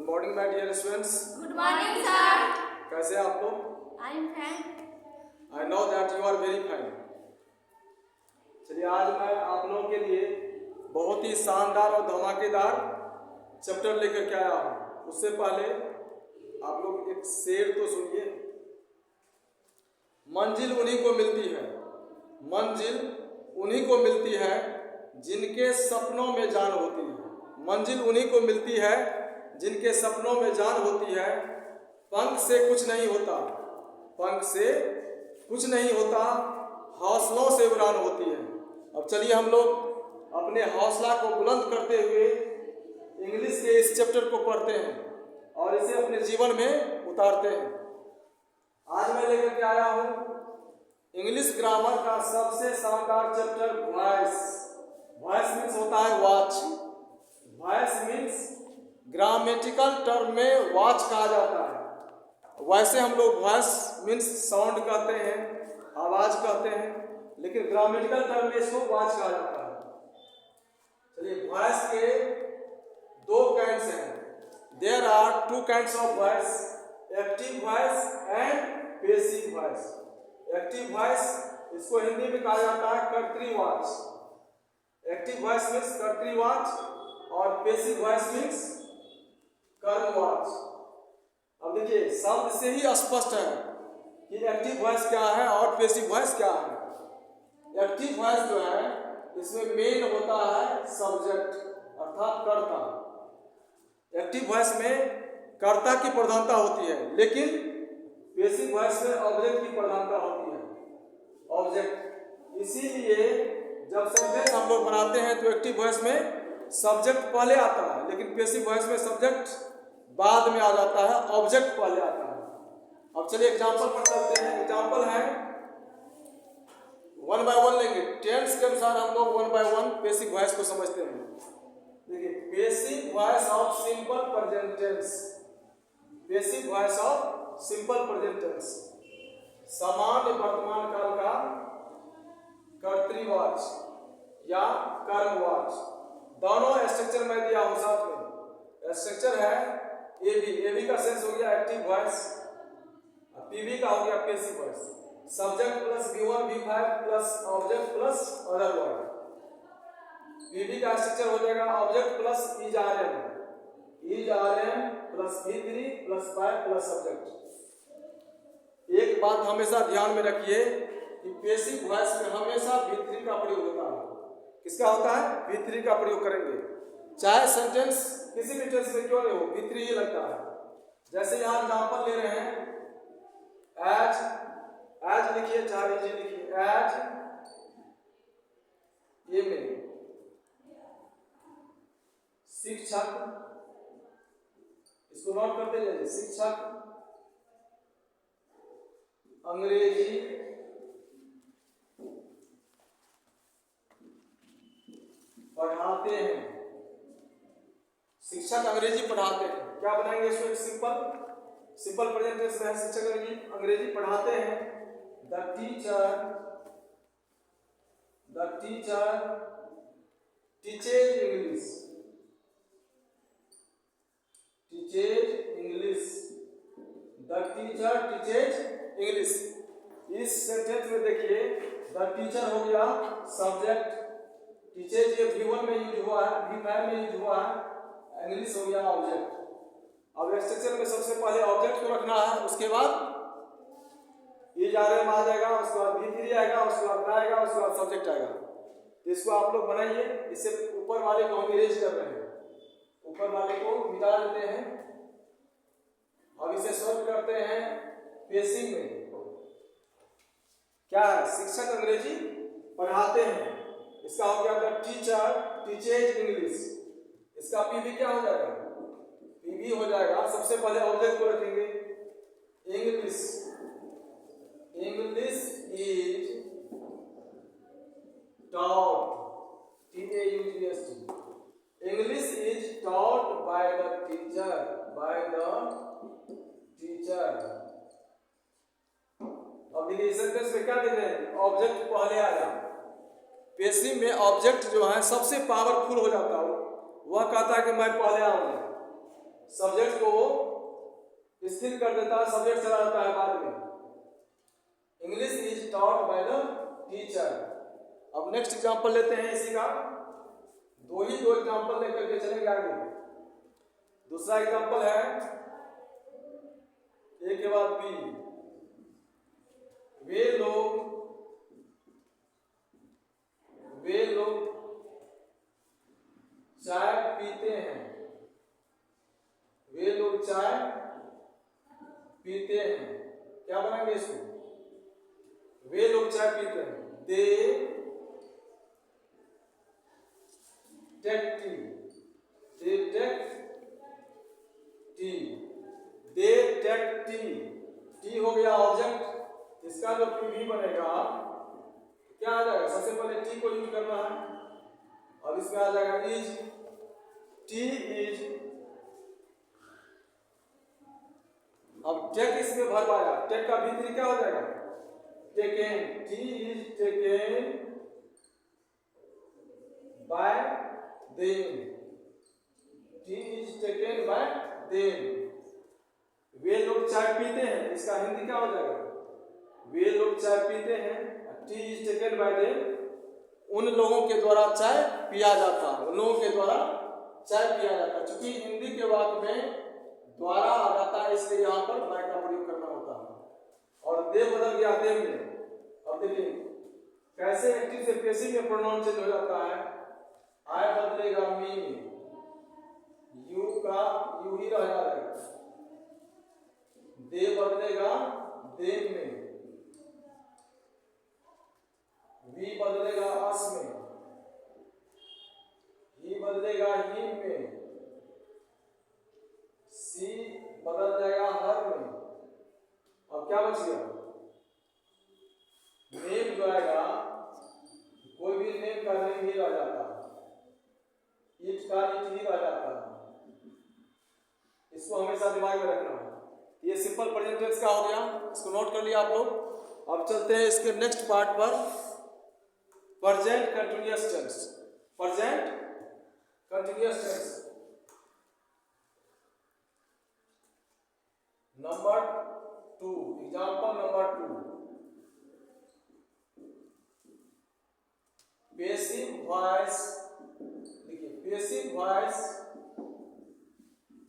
Morning my dear students. Good morning sir. कैसे हैं आप लोग? I am fine. I know that you are very fine. चलिए आज मैं आप लोगों के लिए बहुत ही शानदार और धमाकेदार चैप्टर लेकर के आया हूँ। उससे पहले आप लोग एक शेर तो सुनिए। मंजिल उन्हीं को मिलती है, मंजिल उन्हीं को मिलती है जिनके सपनों में जान होती है। मंजिल उन्हीं को मिलती है जिनके सपनों में जान होती है। पंख से कुछ नहीं होता, पंख से कुछ नहीं होता, हौसलों से उड़ान होती है। अब चलिए हम लोग अपने हौसला को बुलंद करते हुए इंग्लिश के इस चैप्टर को पढ़ते हैं और इसे अपने जीवन में उतारते हैं। आज मैं लेकर के आया हूँ इंग्लिश ग्रामर का सबसे शानदार चैप्टर वॉइस। वॉइस मीन्स होता है watch. Voice means grammatical term में वॉच कहा जाता है। वैसे हम लोग वॉइस मीन्स साउंड कहते हैं, आवाज कहते हैं, लेकिन ग्रामेटिकल टर्म में इसको वॉच कहा जाता है। चलिए वॉइस के दो काइंड्स हैं। There are two kinds of voice, active voice and passive voice. Active voice इसको हिंदी में कहा जाता है कर्तरी-वाच। एक्टिव वॉइस मीन्स कर्तरी-वाच और पैसिव वॉइस मीन्स कर्म-वाच। अब देखिए शब्द से ही स्पष्ट है कि एक्टिव वॉइस क्या है और पैसिव वॉइस क्या है। एक्टिव वॉइस जो है इसमें मेन होता है सब्जेक्ट अर्थात कर्ता। एक्टिव वॉइस में कर्ता की प्रधानता होती है, लेकिन पैसिव वॉइस में ऑब्जेक्ट की प्रधानता होती है। ऑब्जेक्ट, इसीलिए जब सेंटेंस हम लोग बनाते हैं तो एक्टिव वॉइस में सब्जेक्ट पहले आता है, लेकिन पैसिव वॉइस में सब्जेक्ट बाद में आ जाता है, ऑब्जेक्ट पहले आता है। अब चलिए एग्जांपल पर चलते हैं। एग्जांपल है वन बाय वन लेंगे। टेंस के अनुसार हम लोग one by one passive voice को समझते हैं। देखिए passive voice of simple present tense. Passive voice of simple present tense सामान्य वर्तमान काल का कर्तरी-वाच या कर्म-वाच। दोनों स्ट्रक्चर में दिया हूं साथ में। स्ट्रक्चर है एबी का सेंस हो गया एक्टिव वॉइस, पीबी का हो गया passive voice. Subject plus V1 V5 plus object plus other word. PV का स्ट्रक्चर हो जाएगा object plus is are am plus V3 plus 5 plus subject. एक बात हमेशा ध्यान में रखिए कि पैसिव वॉइस में हमेशा V3 का प्रयोग होता है। किसका होता है? V3 का प्रयोग करेंगे, चाहे सेंटेंस किसी भी टेंस में क्यों नहीं हो, V3 ही लगता है। जैसे यहां एग्जांपल ले रहे हैं, एज लिखिए, चाहे जी लिखिए, एज ये में शिक्षक, इसको नोट करते जाइए, शिक्षक अंग्रेजी पढ़ाते हैं। शिक्षक अंग्रेजी पढ़ाते हैं, क्या बनाएंगे इसको? सिंपल प्रेजेंट टेंस में शिक्षक अंग्रेजी पढ़ाते हैं। The teacher teaches English. The teacher teaches English. इस सेंटेंस में देखिए द टीचर हो गया सब्जेक्ट, टीचेज ये V1 में यूज हुआ है, V5 में यूज हुआ है, इंग्लिश हो गया ऑब्जेक्ट। अब स्ट्रक्चर में सबसे पहले ऑब्जेक्ट को रखना है, उसके बाद इज आरएम आ जाएगा, उसके बाद V3 आएगा, उसके बाद आएगा, उसके बाद सब्जेक्ट आएगा। तो इसको आप लोग बनाइए। इससे ऊपर वाले को हम इरेज कर रहे हैं, ऊपर वाले को मिटा देते हैं। अब इसे सॉल्व करते हैं पैसिव में। क्या है? शिक्षक अंग्रेजी पढ़ाते हैं, इसका हो गया द टीचर टीचेज इंग्लिश। इसका पीबी क्या हो जाएगा? पीबी हो जाएगा। सबसे पहले ऑब्जेक्ट को रखेंगे English. English is taught, TAUGHT। English is taught by the teacher, अब देखिए सेंटेंस में क्या देख रहे हैं? ऑब्जेक्ट पहले आया। पैसिव में ऑब्जेक्ट जो है सबसे पावरफुल हो जाता है, वह कहता है कि मैं पहले आऊंगा। सब्जेक्ट को स्थिर कर देता है, सब्जेक्ट चला जाता है बाद में। English is taught by the teacher. अब नेक्स्ट एग्जांपल लेते हैं इसी का, दो एग्जांपल लेकर के चलेंगे आगे। दूसरा एग्जांपल है ए के बाद बी। वे लोग चाय पीते हैं। वे लोग चाय पीते हैं। क्या बनाएंगे इसको? वे लोग चाय पीते हैं। They take tea. They take tea. They take tea. Tea हो गया ऑब्जेक्ट, इसका जो पीवी बनेगा क्या आ जाएगा? सबसे पहले टी को यूज करना है। अब इसमें आ जाएगा इज। Tea is. अब टेक इसमें भर आया, टेक का भीतरी क्या हो जाएगा? Taken. Tea is taken by them. Tea is taken by them. वे लोग चाय पीते हैं, इसका हिंदी क्या हो जाएगा? वे लोग चाय पीते हैं। T is taken by them, उन लोगों के द्वारा चाय पिया जाता है। उन लोगों के द्वारा चाय पिया जाता है। चूंकि हिंदी के वाक्य में द्वारा आ जाता है, इसलिए यहाँ पर बाय का प्रयोग करना होता है। और दे बदल गया देम में। अब देखिए कैसे एक्टिव से पैसिव में प्रोनाउन चेंज हो जाता है। आय बदलेगा मी में, यू का यू ही रह जाएगा। दे बदलेगा देम में, वी बदलेगा अस में, ही बदलेगा हिम में, सी बदल जाएगा हर में। अब क्या बच गया? नेम जो आएगा, कोई भी नेम का नेम ही रह जाता है, इट का इट ही रह जाता है। इसको हमेशा दिमाग में रखना है। ये सिंपल प्रेजेंट टेंस का हो गया, इसको नोट कर लिया आप लोग। अब चलते हैं इसके नेक्स्ट पार्ट पर, present continuous tense. Present continuous tense number 2, example number 2। Passive voice, देखिए passive voice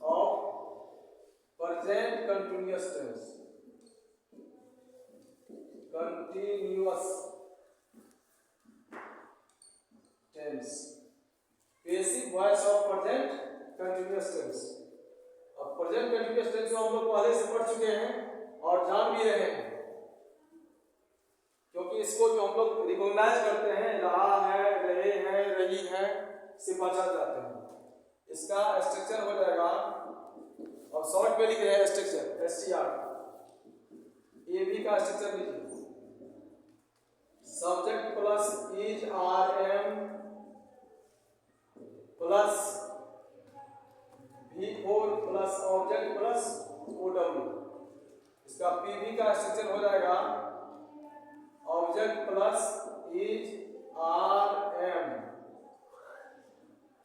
of present continuous tense. Continuous tense, passive voice of present continuous tense. अब प्रेजेंट कंटिन्यूअस टेंस को हम लोग पहले से पढ़ चुके हैं और जान भी रहे हैं, क्योंकि इसको जो हम लोग रिकॉग्नाइज करते हैं, रहा है, रहे हैं, रही है, से पहचान जाते हैं। इसका स्ट्रक्चर हो जाएगा, और शॉर्ट में लिख रहे हैं स्ट्रक्चर, STR। ए बी का स्ट्रक्चर लीजिए, subject plus is RM plus V4 plus object plus OW। इसका PV का स्ट्रक्चर हो जाएगा object plus is RM,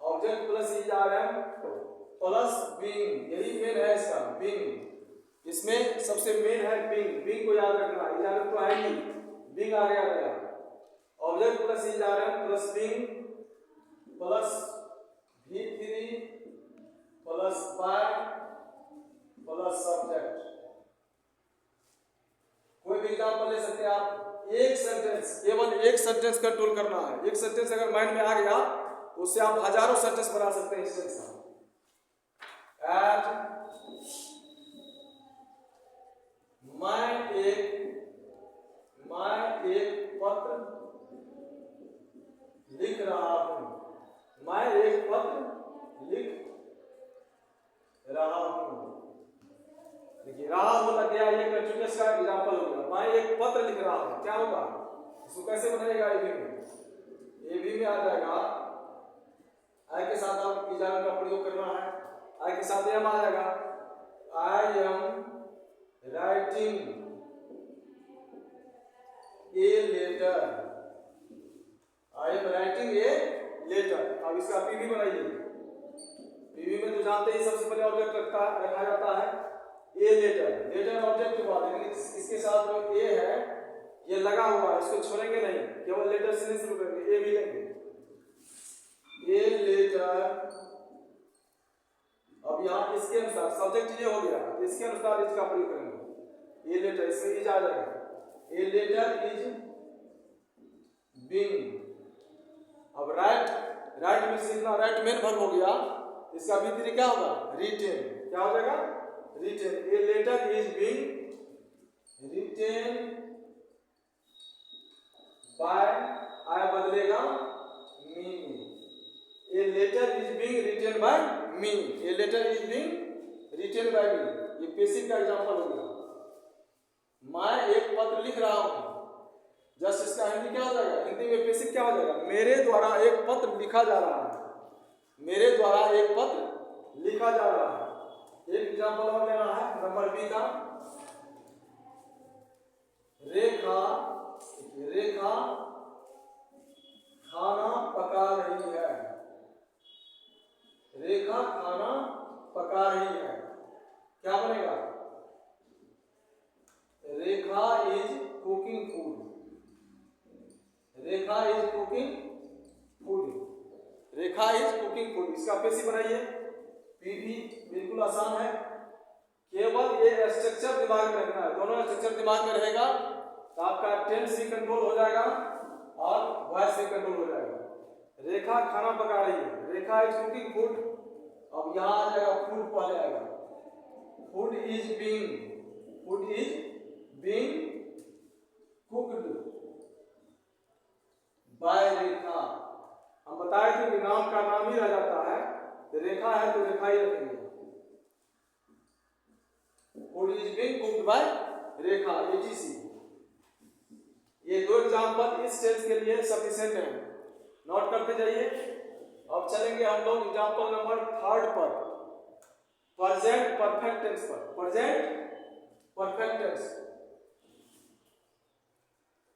object plus is RM plus being. यही मेन है इसका, बीइंग। इसमें सबसे मेन है बीइंग। बीइंग को याद रखना, इज तो है ही, बीइंग आ गया। Object plus is RM plus being plus V3 plus by plus subject. कोई भी एग्जांपल ले सकते हैं आप। एक सेंटेंस, केवल एक सेंटेंस कंट्रोल करना है। एक सेंटेंस अगर माइंड में आ गया, उससे आप हजारों सेंटेंस बना सकते हैं इस टेंस का। मैं एक पत्र लिख रहा हूं। मैं एक पत्र लिख रहा हूं। देखिए रहा हूं लग गया, ये कंटिन्यूअस का एग्जांपल हो गया। मैं एक पत्र लिख रहा हूं, क्या होगा? इसको कैसे बनाएगा? एबी में आ जाएगा, आई के साथ आप इजारा का प्रयोग करना है। आई के साथ एम आ जाएगा, I am writing a letter. I am writing a letter. अब इसका पीवी बनाइए। पीवी में तो जानते ही सबसे पहले ऑब्जेक्ट रखा जाता है, ए लेटर, लेटर ऑब्जेक्ट के बाद, लेकिन इसके साथ जो ए है ये लगा हुआ है, इसको छोड़ेंगे नहीं, केवल लेटर से नहीं शुरू करेंगे, ए भी लेंगे। ए लेटर, अब यहाँ इसके अनुसार सब्जेक्ट ये हो गया, तो इसके अनुसार इसका प्रयोग करेंगे। ए लेटर, इसमें इज आ जाएगा, ए लेटर इज बीइंग। अब राइट, राइट में सीखना, राइट मेन वर्ब हो गया, इसका भीतरी क्या होगा, रिटेन, क्या हो जाएगा, written. A letter is being written by, I बदलेगा me, a letter is being written by me, a letter is being written by me, ये पैसिव का एग्जांपल हो गया। मैं एक पत्र लिख रहा हूं, जस्ट इसका हिंदी क्या हो जाएगा, हिंदी में पैसिव क्या हो जाएगा, मेरे द्वारा एक पत्र लिखा जा रहा है, मेरे द्वारा एक पत्र लिखा जा रहा है। एक एग्जांपल और लेना है, नंबर बी का, रेखा, रेखा खाना पका रही है, रेखा खाना पका रही है, क्या बनेगा, Rekha is cooking food, Rekha is cooking food, Rekha is cooking food, इसका पैसिव बनाइए, पीवी, बिल्कुल आसान है, केवल ये स्ट्रक्चर दिमाग में रखना है, दोनों स्ट्रक्चर दिमाग में रहेगा तो आपका टेंस भी कंट्रोल हो जाएगा और वॉइस भी कंट्रोल हो जाएगा। रेखा खाना पका रही है, रेखा इज कुकिंग फूड, अब यहाँ आ जाएगा फूड पहले आएगा, food is being, food is being cooked by Rekha. हम बताए थे कि नाम का नाम ही रह जाता है, तो रेखा है तो रेखा ही रखेंगे, food is being cooked by Rekha, ETC. ये दो एग्जांपल इस टेंस के लिए सफिशिएंट है, नोट करते जाइए। अब चलेंगे हम लोग एग्जांपल नंबर 3 पर, प्रेजेंट परफेक्ट टेंस पर, present perfect tense.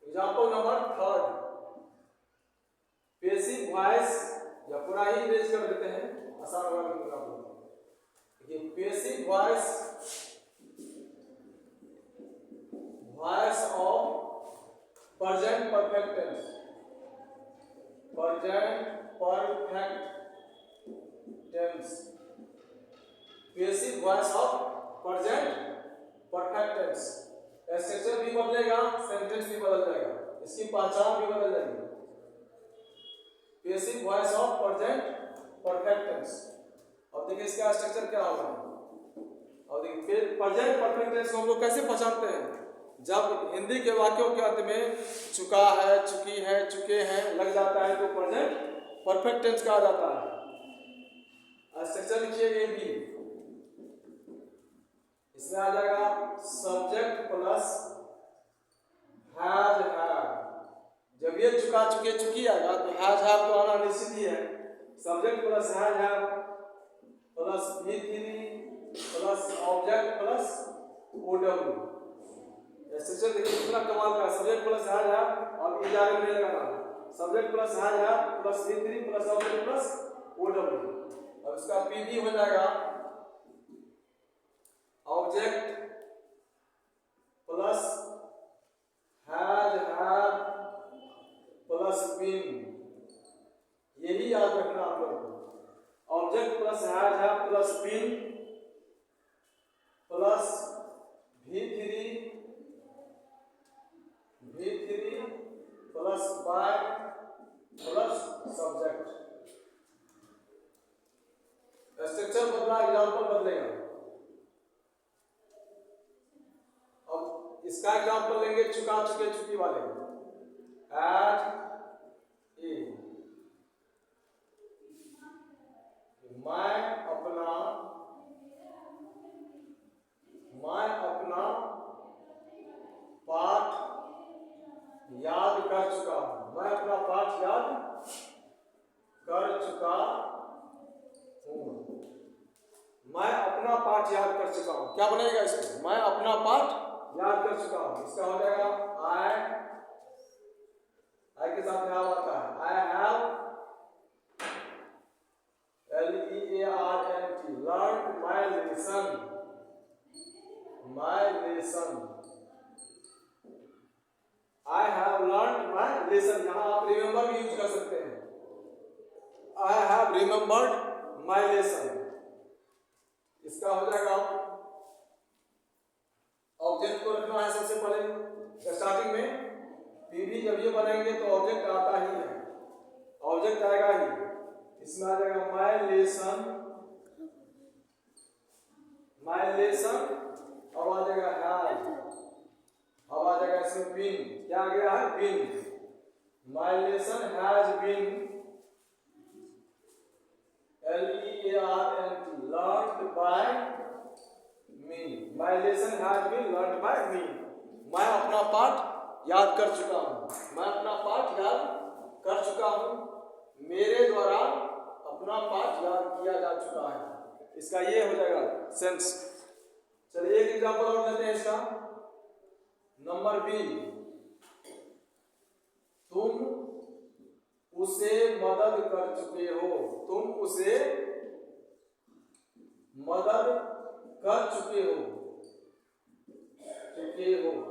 Example number 3, passive voice, या पूरा ही इरेज कर देते हैं, आसान होगा कि आपको। ये passive voice, voice of present perfect tense, present perfect tense, passive voice of present perfect tense. Structure भी बदलेगा, सेंटेंस भी बदल जाएगा, इसकी पहचान भी बदल जाएगी। Passive voice of present perfect tense. अब देखिए इसका स्ट्रक्चर क्या होगा, अब देखिए प्रेजेंट परफेक्ट टेंस को हम लोग कैसे पहचानते हैं, जब हिंदी के वाक्यों के अंत में चुका है, चुकी है, चुके हैं लग जाता है तो प्रेजेंट परफेक्ट टेंस कहा जाता है। स्ट्रक्चर लिखिए ए बी, इसमें आ जाएगा सब्जेक्ट प्लस हैज हैव, जब ये चुका, चुके, चुकी आएगा तो हैज हैव तो आना निश्चित ही है, subject plus has have plus V3 plus object plus OW। Structure देखिए कितना कमाल का, सब्जेक्ट प्लस हैज हैव, अब इजारे में लगाना, subject plus has have plus V3 plus object plus OW। अब इसका PV हो जाएगा object plus has have plus been, यही याद रखना आप लोगों को, object plus has have plus been plus V3 plus by plus subject. Structure बदला, एग्जांपल बदलेगा। अब इसका एग्जांपल लेंगे चुका, चुके, चुकी वाले, एट ए, मैं अपना पाठ याद कर चुका हूं, मैं अपना पाठ याद कर चुका हूं, मैं अपना पाठ याद कर चुका हूं, क्या बनेगा इसको, मैं अपना पाठ याद कर चुका हूं, इसका हो जाएगा आई के साथ हैव आता है, I have LEARNT learn my lesson, lesson. I have learn my lesson, यहाँ आप रिमेंबर भी यूज कर सकते हैं। I have remembered my lesson, इसका हो जाएगा ऑब्जेक्ट को रखना है सबसे पहले स्टार्टिंग में। पीवी जब ये बनाएंगे तो ऑब्जेक्ट आता ही है, ऑब्जेक्ट आएगा ही। इसमें आ जाएगा माई लेसन, माई लेसन, अब आ जाएगा हैव, अब आ जाएगा इसमें बीन, क्या आ गया है been. My lesson has been LEARNT learned by me, my lesson has been learned by me। मैं अपना पाठ याद कर चुका हूँ, मैं अपना पाठ याद कर चुका हूँ, मेरे द्वारा अपना पाठ याद किया जा चुका है। इसका ये हो जाएगा सेंस। चलिए एक एग्जांपल और लेते हैं इसका। नंबर बी, तुम उसे मदद कर चुके हो, तुम उसे मदद कर चुके हो,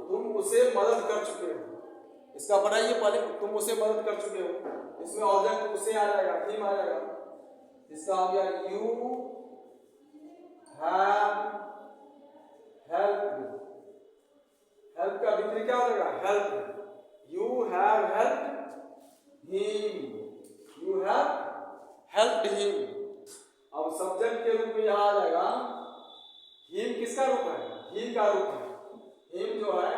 तुम उसे मदद कर चुके हो। इसका बनाइए पहले, तुम उसे मदद कर चुके हो। इसमें ऑब्जेक्ट उसे आ जाएगा, हिम आ जाएगा। इसका हो गया यू हैव हेल्प्ड, हेल्प का विपरीत क्या हो जाएगा help. You have helped him, you have helped him. अब सब्जेक्ट के रूप में यहां आ जाएगा हिम, किसका रूप है ही का रूप है। हिम जो है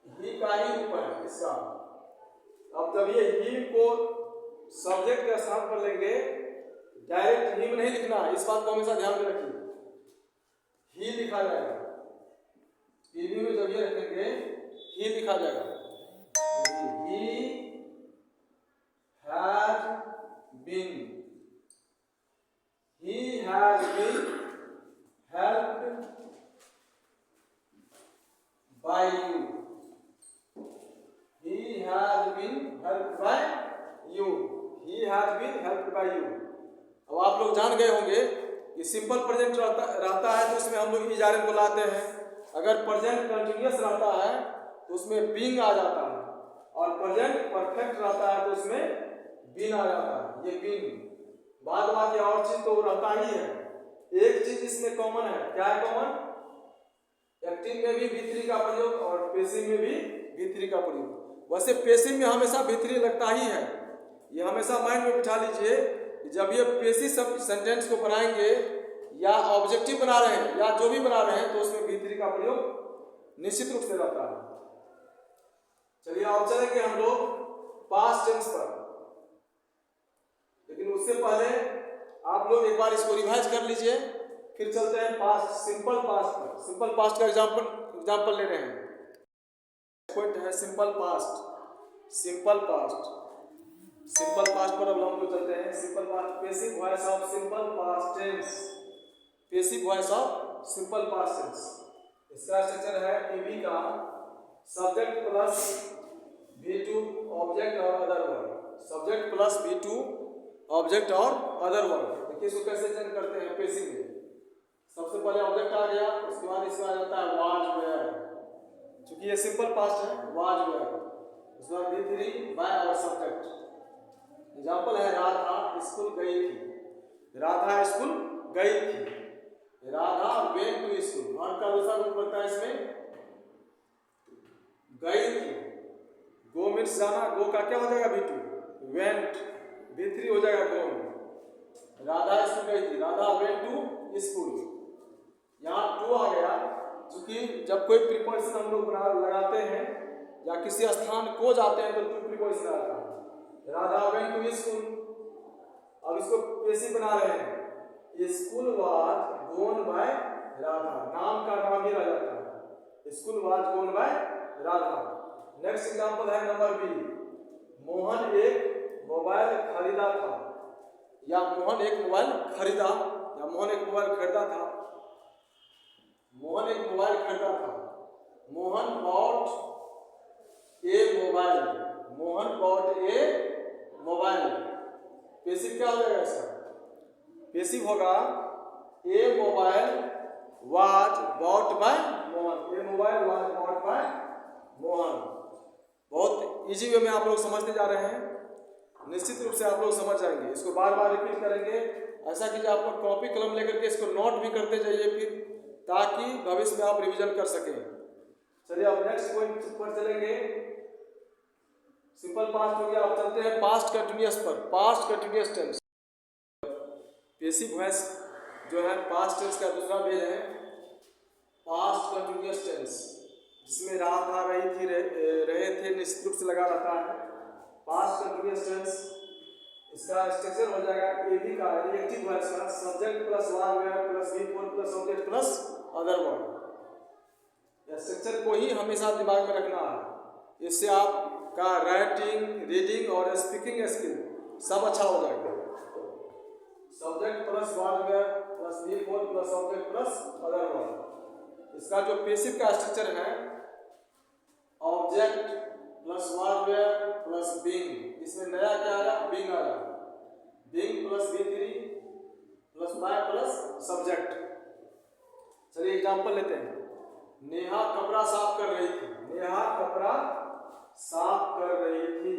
ही का ही रूप है इसका। अब जब ये हिम को सब्जेक्ट के स्थान पर लेंगे, डायरेक्ट हिम नहीं लिखना, इस बात को हमेशा ध्यान में रखिए, ही लिखा जाएगा। पीवी में जब ये रखेंगे ही लिखा जाएगा। He has been, he has been helped by you, he has been helped by you, he has been helped by you। अब आप लोग जान गए होंगे कि सिंपल प्रेजेंट रहता है तो उसमें हम लोग इजारे को लाते हैं। अगर प्रेजेंट कंटिन्यूअस रहता है तो उसमें बीइंग आ जाता है, और प्रेजेंट परफेक्ट रहता है तो उसमें बीन आ जाता है। ये बीन बाद बाकी और चीज तो रहता ही है। एक चीज इसमें कॉमन है, क्या है कॉमन? एक्टिव में भी भी3 का प्रयोग और पेसिव में भी भी3 का प्रयोग। वैसे पेसिव में हमेशा भी3 लगता ही है, ये हमेशा माइंड में बिठा लीजिए। जब ये पेसिव सब सेंटेंस को बनाएंगे या ऑब्जेक्टिव बना रहे हैं या जो भी बना रहे हैं तो उसमें भी3 का प्रयोग निश्चित रूप से रहता है। चलिए अब चलेंगे हम लोग पास्ट टेंस पर, लेकिन उससे पहले आप लोग एक बार इसको रिवाइज कर लीजिए, फिर चलते हैं पास्ट, सिंपल पास्ट पर। सिंपल पास्ट का एग्जांपल ले रहे हैं। पॉइंट है simple past, simple past, simple past पर अब हम लोग चलते हैं। Simple past, passive voice of simple past tense, passive voice of simple past tense. इसका स्ट्रक्चर है पीवी का सब्जेक्ट प्लस V2 ऑब्जेक्ट और other word, subject plus V2 object और अदर वर्ड। देखिए इसको कैसे चेंज करते हैं पेसिव में। सबसे पहले ऑब्जेक्ट आ गया, उसके बाद इसमें आ जाता है वाज वेयर, क्योंकि ये सिंपल पास्ट है, वाज वेयर। उसके बाद V3 बाय और सब्जेक्ट। एग्जांपल है राधा स्कूल गई थी, राधा स्कूल गई थी, Radha went to school. Word का दूसरा रूप बनता है इसमें गई थी। गो मीन्स जाना, गो का क्या हो जाएगा V2, वेंट, V3 हो जाएगा गो। राधा स्कूल गई थी, राधा वेंट टू स्कूल। यहाँ टू आ गया, क्योंकि जब कोई प्रीपोजिशन हम लोग लगाते हैं या किसी स्थान को जाते हैं तो टू प्रीपोजिशन आता है। Radha went to school. अब इसको पेसिव बना रहे हैं, school was gone by Radha, नाम का नाम ही रह जाता है, school was gone by Radha. Next example है नंबर बी, मोहन एक मोबाइल खरीदा था, या मोहन एक मोबाइल खरीदा, या मोहन एक मोबाइल खरीदा था, मोहन एक मोबाइल खरीदा था। Mohan bought a mobile, Mohan bought a mobile. Passive क्या हो जाएगा इसका? पेसिव होगा a mobile was bought by Mohan. ये mobile was bought by Mohan. बहुत इजी वे में आप लोग समझते जा रहे हैं, निश्चित रूप से आप लोग समझ जाएंगे। इसको बार बार रिपीट करेंगे, ऐसा कीजिए आप लोग कॉपी कलम लेकर के इसको नोट भी करते जाइए फिर, ताकि भविष्य में आप रिवीजन कर सकें। चलिए अब नेक्स्ट पॉइंट पर चलेंगे। सिंपल पास्ट हो गया, अब चलते हैं पास्ट कंटिन्यूअस पर। Past continuous tense, passive voice जो है पास्ट टेंस का दूसरा वेज है पास्ट कंटिन्यूअस टेंस, जिसमें रहा था, रही थी, रहे थे निश्चित रूप से लगा रहता है। पास्ट कंटिन्यूअस टेंस, इसका स्ट्रक्चर हो जाएगा एबी का, रिएक्टिव वॉइस का, subject plus verb plus V four plus object plus other verb. यह स्ट्रक्चर को ही हमेशा दिमाग में रखना है, इससे आपका राइटिंग, रीडिंग और स्पीकिंग स्किल सब अच्छा हो जाएगा। Subject plus verb plus V four plus object plus other verb. इसका जो पैसिव का स्ट्रक्चर है object plus verb plus being, इसमें नया क्या आया, बीइंग आया, being plus V three plus by plus subject. चलिए एग्जांपल लेते हैं। नेहा कपड़ा साफ कर रही थी, नेहा कपड़ा साफ कर रही थी,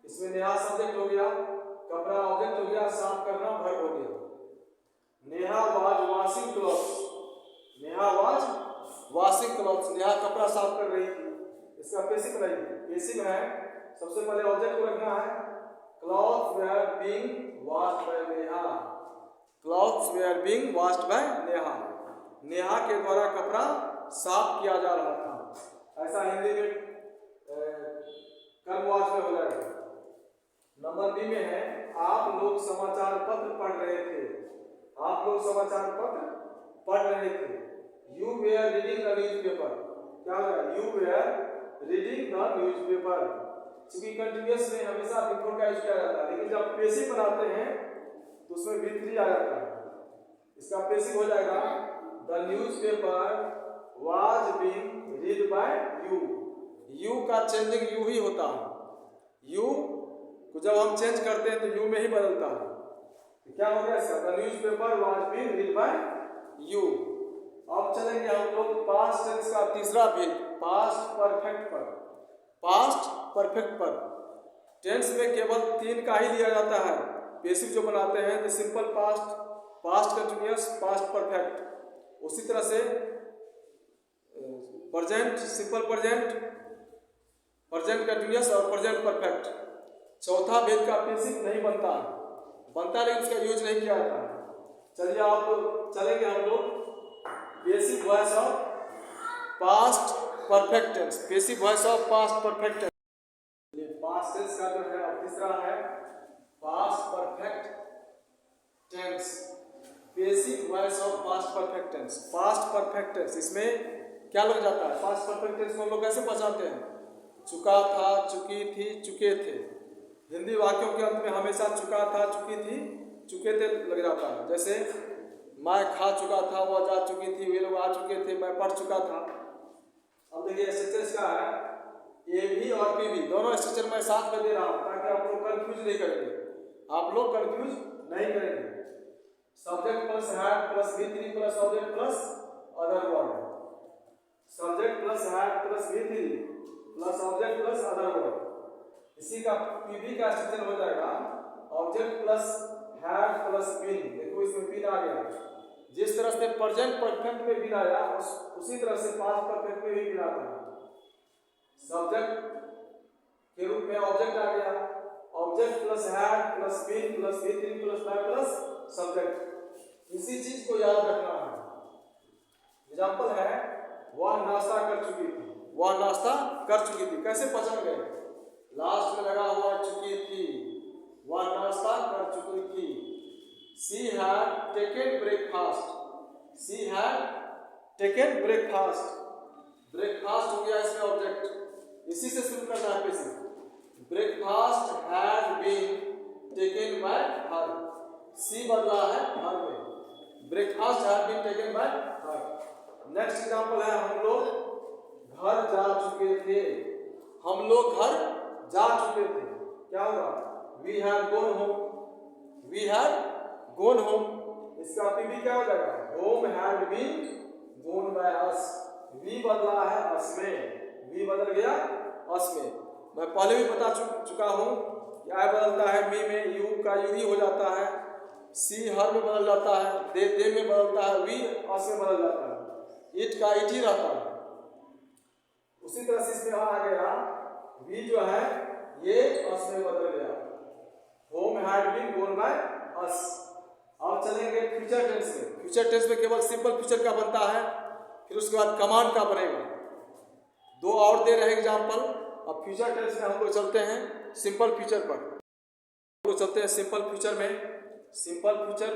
इसमें नेहा सब्जेक्ट हो गया, कपड़ा ऑब्जेक्ट हो गया, साफ करना वर्ब हो गया। Neha was washing clothes, Neha was washing clothes, Neha कपड़ा साफ कर रही थी, इसका पैसिव रहेगी। पैसिव है, सबसे पहले ऑब्जेक्ट को रखना है, clothes were being washed by Neha, clothes were being washed by Neha, Neha के द्वारा कपड़ा साफ किया जा रहा था। ऐसा हिंदी में कर्म वाचक में हो जाएगा। नंबर बी में है, आप लोग समाचार पत्र पढ़ रहे थे, आप लोग समाचार पत्र पढ़ रहे थे। You were reading the newspaper, क्या होगा, you were reading the newspaper. चूंकि कंटिन्यूअस में हमेशा बिफोर का यूज किया जाता है, लेकिन जब पैसिव बनाते हैं तो उसमें बी थ्री आ जाता है। इसका पैसिव हो जाएगा, the newspaper was being read by you. You का चेंजिंग यू ही होता है, यू को जब हम चेंज करते हैं तो यू में ही बदलता है। तो क्या हो गया इसका, the newspaper was being read by you. अब चलेंगे हम लोग पास्ट टेंस का तीसरा भेद, पास्ट परफेक्ट पर। पास्ट परफेक्ट पर टेंस में केवल तीन का ही लिया जाता है पैसिव जो बनाते हैं, तो simple past, past continuous, past perfect. उसी तरह से present, simple present, present continuous और प्रेजेंट परफेक्ट। चौथा भेद का पैसिव नहीं बनता, बनता लेकिन उसका यूज नहीं किया जाता है। चलिए आप चलेंगे हम लोग passive voice of past perfect tense, passive voice of past perfect tense. Past tense का जो है तीसरा है past perfect tense, passive voice of past perfect tense. Past perfect tense, इसमें क्या लग जाता है, पास्ट परफेक्ट टेंस को हम लोग कैसे पहचानते हैं, चुका था, चुकी थी, चुके थे। हिंदी वाक्यों के अंत में हमेशा चुका था, चुकी थी, चुके थे लग जाता है। जैसे मैं खा चुका था, वह जा चुकी थी, वे लोग आ चुके थे, मैं पढ़ चुका था। अब देखिए स्ट्रक्चर इसका है, ए भी और पी भी दोनों स्ट्रक्चर मैं साथ में दे रहा हूँ ताकि आप लोग कंफ्यूज नहीं करेंगे, आप लोग कंफ्यूज नहीं करेंगे। Subject plus had plus V three plus object plus other word, subject plus had plus V three plus object plus other word. इसी का पीबी का स्ट्रक्चर हो जाएगा object plus had plus been. देखो इसमें बीन आ गया, जिस तरह से प्रेजेंट परफेक्ट में बीन आया उसी तरह से पास्ट परफेक्ट में भी बीन आता है। सब्जेक्ट के रूप में ऑब्जेक्ट आ गया, object plus had plus been plus V three plus by plus subject. इसी चीज को याद रखना है। एग्जाम्पल है, वह नाश्ता कर चुकी थी, वह नाश्ता कर चुकी थी। कैसे पहचान गए, लास्ट में लगा हुआ चुकी थी, वह नाश्ता कर चुकी थी। She had taken breakfast, she had taken breakfast, breakfast हो गया इसमें ऑब्जेक्ट, इसी से शुरू करना है passive. Breakfast had been taken by her, सी बदला है हर में, breakfast had been taken by her। Next example है, हम लोग घर जा चुके थे, हम लोग घर जा चुके थे। क्या होगा, we had gone home, we had gone home। इसका पीवी क्या हो जाएगा, home had been gone by us, we बदला है अस में, वी बदल गया अस में। मैं पहले भी बता चुका हूँ कि आई बदलता है मी में, यू का यू ही हो जाता है, सी हर में बदल जाता है, दे में बदलता है, वी अस में बदल जाता है, इट का इट ही रहता है। उसी तरह से इसमें आ गया वी जो है ये अस में बदल गया, home had been gone by us. अब चलेंगे फ्यूचर टेंस में। फ्यूचर टेंस में केवल सिंपल फ्यूचर का बनता है, फिर उसके बाद कमांड का बनेगा। दो और दे रहे एग्जाम्पल। अब फ्यूचर टेंस में हम लोग चलते हैं सिंपल फ्यूचर पर। हम लोग चलते हैं सिंपल फ्यूचर में। सिंपल फ्यूचर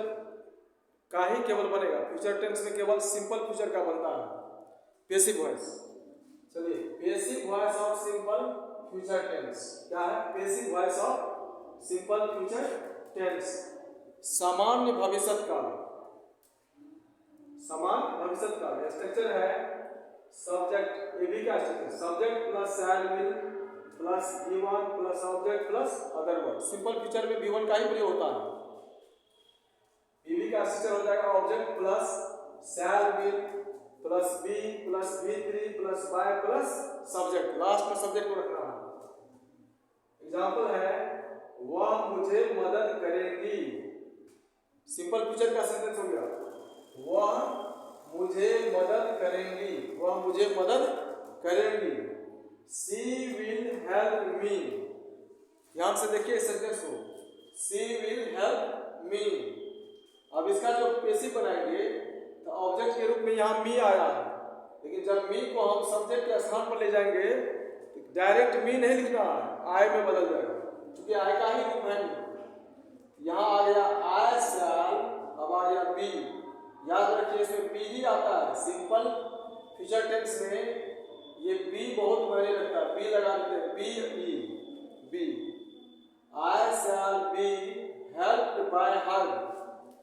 का ही केवल बनेगा, फ्यूचर टेंस में केवल सिंपल फ्यूचर का बनता है, पैसिव वॉइस। चलिए, passive voice of simple future tense क्या है? Passive voice of simple future tense, सामान्य भविष्यत काल। सामान्य भविष्यत काल स्ट्रक्चर है सब्जेक्ट, ए बी का structure, subject plus shall will plus V1 plus object plus other word. Simple future में V1 का ही प्रयोग होता है। PV का स्ट्रक्चर हो जाएगा object plus shall will plus be plus V3 plus by plus subject, last में सब्जेक्ट को रखना है। एग्जाम्पल है वह मुझे मदद करेगी। सिंपल फ्यूचर का सेंटेंस हो गया वह मुझे मदद करेंगी, वह मुझे मदद करेंगी। सी विल हेल्प मी, ध्यान से देखिए सेंटेंस को, सी विल हेल्प मी। अब इसका जो पैसिव बनाएंगे तो ऑब्जेक्ट के रूप में यहाँ मी आया है, लेकिन जब मी को हम सब्जेक्ट के स्थान पर ले जाएंगे तो डायरेक्ट मी नहीं लिखना है, आई में बदल जाएगा, क्योंकि आई का ही रूप है मी। यहाँ आ गया आई शैल, अब आ गया बी। याद रखिए इसमें बी ही आता है। सिंपल फ्यूचर टेंस में ये बी बहुत मायने रखता है, बी लगा देते हैं, B E be. I shall be helped by her,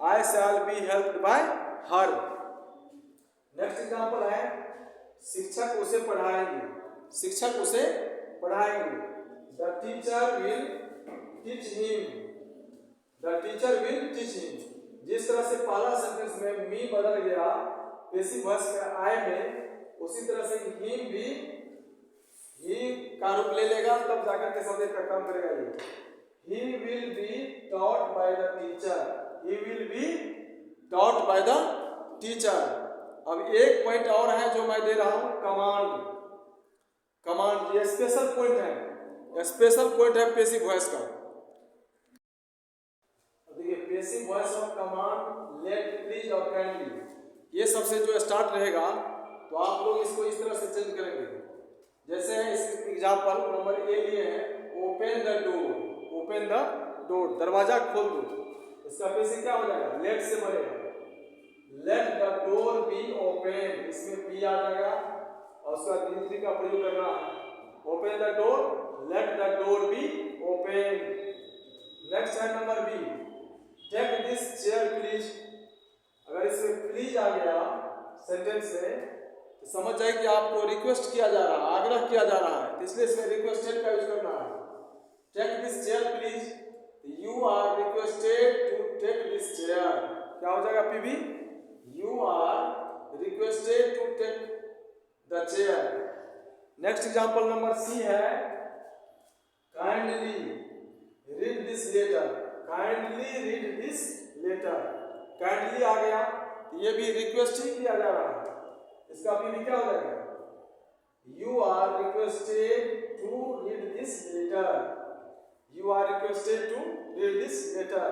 I shall be helped by her. Next example है शिक्षक उसे पढ़ाएंगे, शिक्षक उसे पढ़ाएंगे। The teacher will teach him, the teacher will teach him. जिस तरह से पहला सेंटेंस में मी बदल गया पैसिव वॉइस का आई में, उसी तरह से हिम भी ही का रूप ले लेगा, तब जाकर के सब्जेक्ट का काम करेगा ये। He will be taught by the teacher, he will be taught by the teacher. अब एक पॉइंट और है जो मैं दे रहा हूं, कमांड। कमांड ये स्पेशल पॉइंट है, स्पेशल पॉइंट है पैसिव वॉइस का। Passive voice of command let please और काइंडली, ये सबसे जो स्टार्ट रहेगा तो आप लोग इसको इस तरह से चेंज करेंगे। जैसे इस एग्जांपल नंबर ए लिए हैं, open the door, open the door, दरवाजा खोल दो। इसका पैसिव क्या हो जाएगा, लेट से बनेगा, let the door be open, इसमें बी आ जाएगा और उसका V3 का प्रयोग करना है। Open the door, let the door be open. Next है number B, take this chair please. अगर इसमें प्लीज आ गया सेंटेंस से तो समझ जाए कि आपको रिक्वेस्ट किया जा रहा है, आग्रह किया जा रहा है, इसलिए इसमें रिक्वेस्टेड का यूज करना है। Take this chair please, you are requested to take this chair, क्या हो जाएगा PV, you are requested to take the chair. Next example number C है, kindly read this letter, kindly read this letter. Kindly आ गया तो ये भी request ही किया जा रहा है, इसका भी क्या हो जाएगा, you are requested to read this letter, you are requested to read this letter.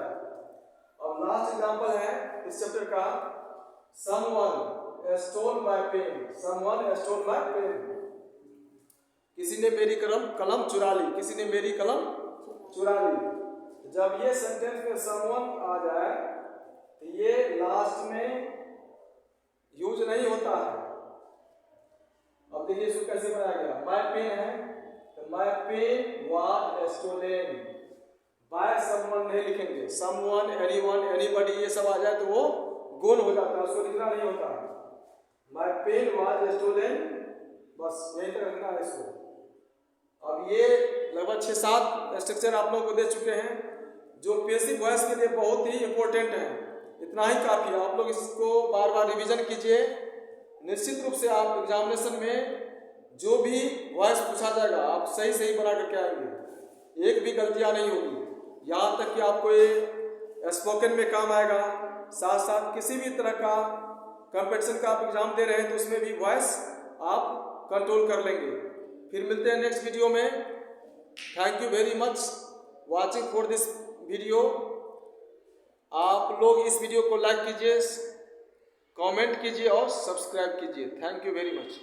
अब लास्ट एग्जांपल है इस चैप्टर का, someone stole my pen, someone stole my pen. किसी ने मेरी कलम चुरा ली, किसी ने मेरी कलम चुरा ली। जब ये सेंटेंस में समवन आ जाए तो ये लास्ट में यूज नहीं होता है। अब देखिए इसको कैसे बनाया गया, माय पेन है तो my pen was stolen, by someone नहीं लिखेंगे, समवन, एनीवन, एनीबॉडी ये सब आ जाए तो वो गोल हो जाता है, उसको लिखना नहीं होता है। माय पेन वाज स्टोलन, बस यहीं तक रखना है इसको। अब ये लगभग 6-7 स्ट्रक्चर आप लोगों को दे चुके हैं जो पैसिव वॉइस के लिए बहुत ही इंपॉर्टेंट है। इतना ही काफ़ी है। आप लोग इसको बार बार रिवीजन कीजिए। निश्चित रूप से आप एग्जामिनेशन में जो भी वॉइस पूछा जाएगा आप सही सही बना करके आएंगे, एक भी गलतियां नहीं होगी। यहाँ तक कि आपको ये स्पोकन में काम आएगा, साथ साथ किसी भी तरह का कंपटीशन का आप एग्जाम दे रहे हैं तो उसमें भी वॉइस आप कंट्रोल कर लेंगे। फिर मिलते हैं नेक्स्ट वीडियो में। Thank you very much watching for this video. आप लोग इस वीडियो को लाइक कीजिए, कमेंट कीजिए और सब्सक्राइब कीजिए। Thank you very much.